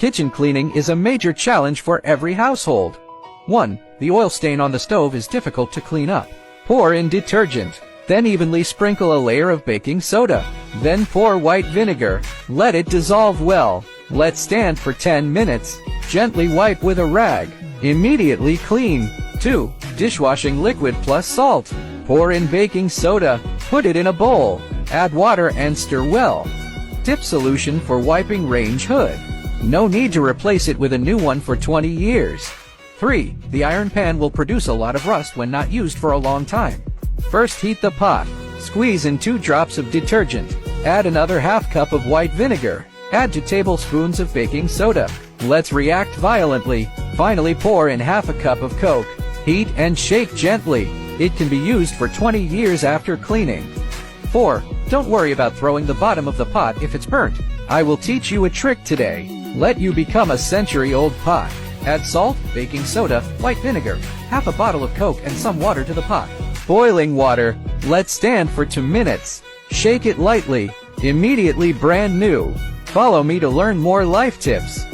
Kitchen cleaning is a major challenge for every household. 1. The oil stain on the stove is difficult to clean up. Pour in detergent. Then evenly sprinkle a layer of baking soda. Then pour white vinegar. Let it dissolve well. Let stand for 10 minutes. Gently wipe with a rag. Immediately clean. 2. Dishwashing liquid plus salt. Pour in baking soda. Put it in a bowl. Add water and stir well. Tip solution for wiping range hood. No need to replace it with a new one for 20 years. 3. The iron pan will produce a lot of rust when not used for a long time. First heat the pot. Squeeze in 2 drops of detergent. Add another half cup of white vinegar. Add 2 tablespoons of baking soda. Let's react violently. Finally pour in half a cup of Coke. Heat and shake gently. It can be used for 20 years after cleaning. 4. Don't worry about throwing the bottom of the pot if it's burnt. I will teach you a trick today. Let you become a century-old pot. Add salt, baking soda, white vinegar, half a bottle of Coke and some water to the pot. Boiling water. Let stand for 2 minutes. Shake it lightly. Immediately brand new. Follow me to learn more life tips.